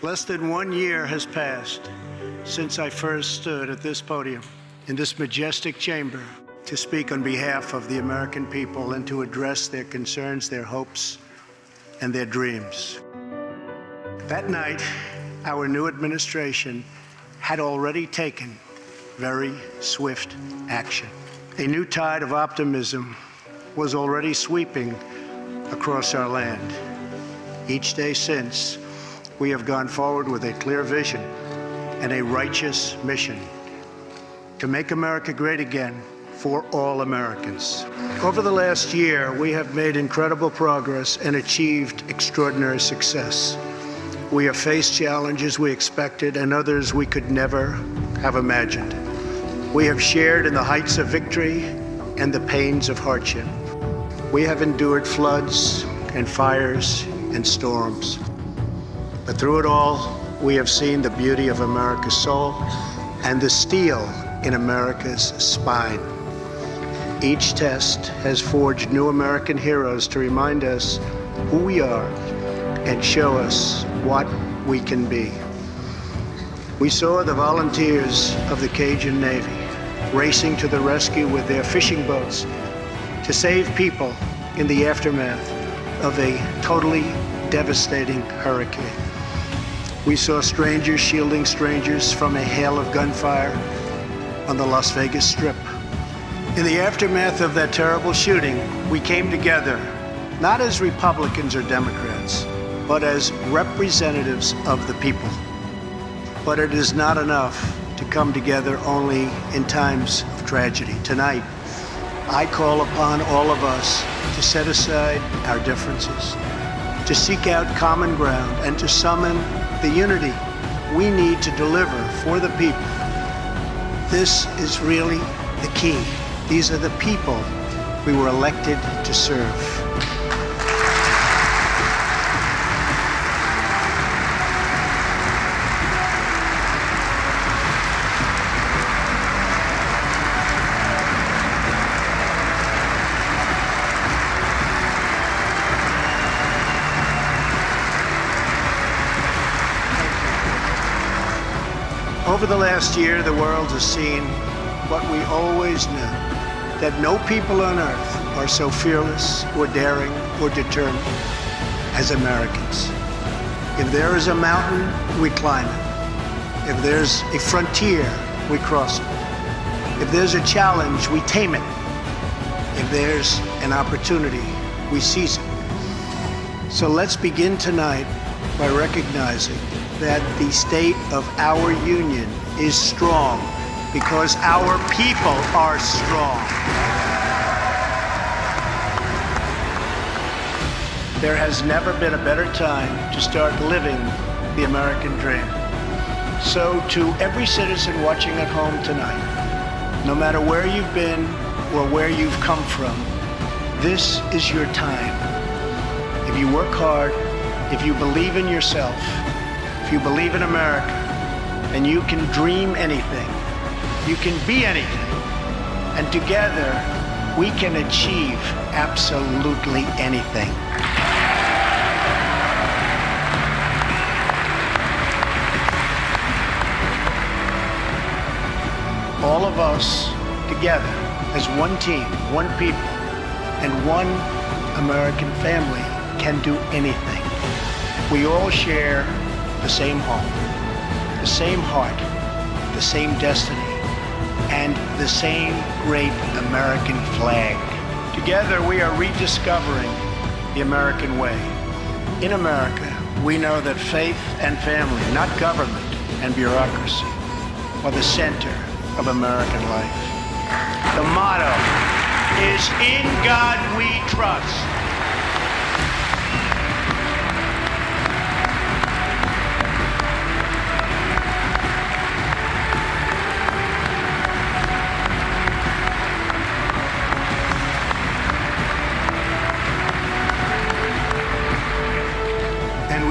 Less than 1 year has passed since I first stood at this podium, in this majestic chamber, to speak on behalf of the American people and to address their concerns, their hopes, and their dreams. That night, our new administration had already taken very swift action. A new tide of optimism was already sweeping across our land. Each day since, we have gone forward with a clear vision and a righteous mission to make America great again for all Americans. Over the last year, we have made incredible progress and achieved extraordinary success. We have faced challenges we expected and others we could never have imagined. We have shared in the heights of victory and the pains of hardship. We have endured floods and fires and storms. But through it all, we have seen the beauty of America's soul and the steel in America's spine. Each test has forged new American heroes to remind us who we are and show us what we can be. We saw the volunteers of the Cajun Navy racing to the rescue with their fishing boats to save people in the aftermath of a totally devastating hurricane. We saw strangers shielding strangers from a hail of gunfire on the Las Vegas Strip. In the aftermath of that terrible shooting, we came together, not as Republicans or Democrats, but as representatives of the people. But it is not enough to come together only in times of tragedy. Tonight, I call upon all of us to set aside our differences, to seek out common ground, and to summon the unity we need to deliver for the people. This is really the key. These are the people we were elected to serve. Over the last year, the world has seen what we always knew, that no people on earth are so fearless or daring or determined as Americans. If there is a mountain, we climb it. If there's a frontier, we cross it. If there's a challenge, we tame it. If there's an opportunity, we seize it. So let's begin tonight by recognizing that the state of our union is strong because our people are strong. There has never been a better time to start living the American dream. So to every citizen watching at home tonight, no matter where you've been or where you've come from, this is your time. If you work hard, if you believe in yourself, if you believe in America, and you can dream anything, you can be anything, and together we can achieve absolutely anything. All of us together as one team, one people, and one American family can do anything. We all share the same home, the same heart, the same destiny, and the same great American flag. Together, we are rediscovering the American way. In America, we know that faith and family, not government and bureaucracy, are the center of American life. The motto is, "In God we trust."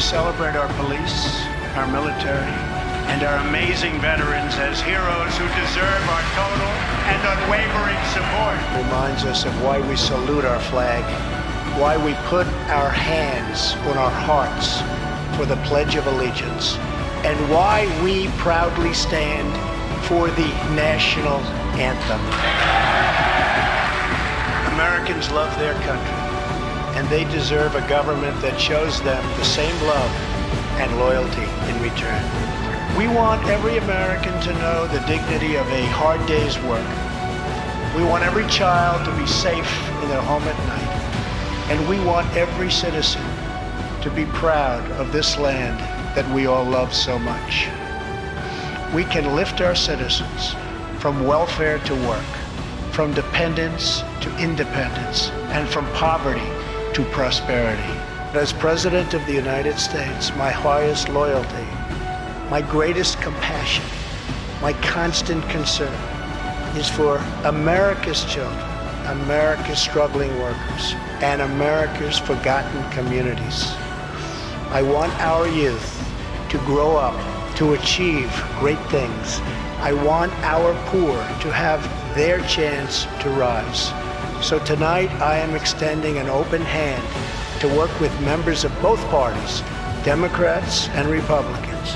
Celebrate our police, our military, and our amazing veterans as heroes who deserve our total and unwavering support. It reminds us of why we salute our flag, why we put our hands on our hearts, for the Pledge of Allegiance and why we proudly stand for the national anthem. Americans love their country, and they deserve a government that shows them the same love and loyalty in return. We want every American to know the dignity of a hard day's work. We want every child to be safe in their home at night. And we want every citizen to be proud of this land that we all love so much. We can lift our citizens from welfare to work, from dependence to independence, and from poverty to prosperity. As President of the United States, my highest loyalty, my greatest compassion, my constant concern is for America's children, America's struggling workers, and America's forgotten communities. I want our youth to grow up to achieve great things. I want our poor to have their chance to rise. So tonight I am extending an open hand to work with members of both parties, Democrats and Republicans,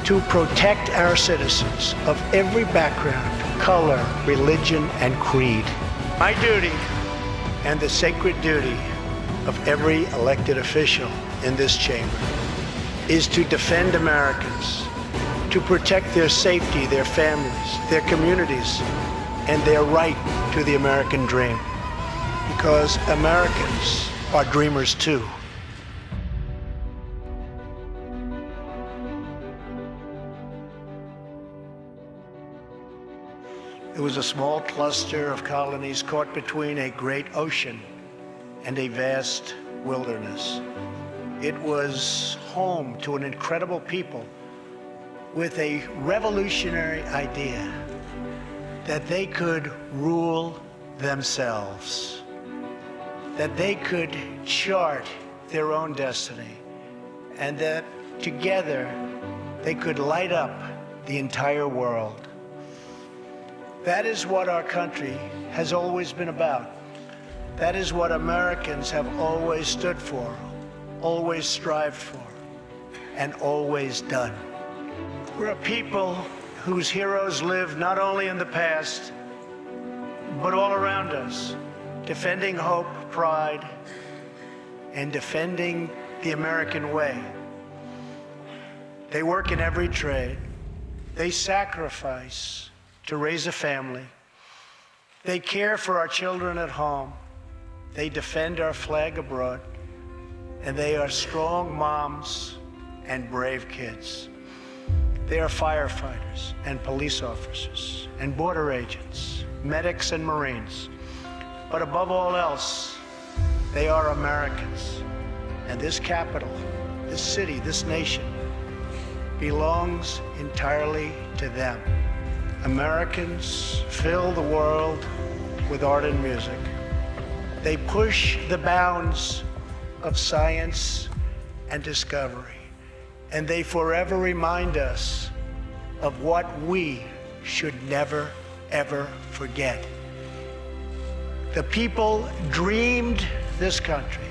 to protect our citizens of every background, color, religion, and creed. My duty and the sacred duty of every elected official in this chamber is to defend Americans, to protect their safety, their families, their communities, and their right to the American dream. Because Americans are dreamers too. It was a small cluster of colonies caught between a great ocean and a vast wilderness. It was home to an incredible people with a revolutionary idea that they could rule themselves, that they could chart their own destiny, and that together they could light up the entire world. That is what our country has always been about. That is what Americans have always stood for, always strived for, and always done. We're a people whose heroes live not only in the past, but all around us, defending hope, pride, and defending the American way. They work in every trade. They sacrifice to raise a family. They care for our children at home. They defend our flag abroad. And they are strong moms and brave kids. They are firefighters and police officers and border agents, medics and Marines. But above all else, they are Americans. And this capital, this city, this nation belongs entirely to them. Americans fill the world with art and music. They push the bounds of science and discovery, and they forever remind us of what we should never, ever forget. The people dreamed this country.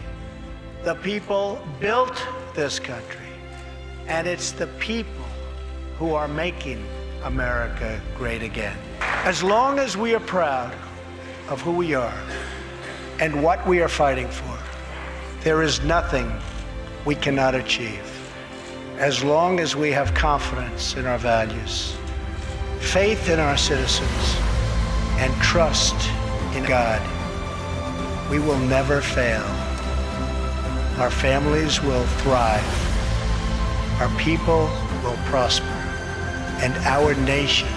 The people built this country. And it's the people who are making America great again. As long as we are proud of who we are and what we are fighting for, there is nothing we cannot achieve. As long as we have confidence in our values, faith in our citizens, and trust in God, we will never fail. Our families will thrive. Our people will prosper. And our nation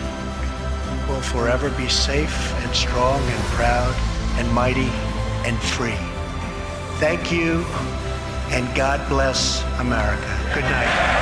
will forever be safe and strong and proud and mighty and free. Thank you, and God bless America. Good night.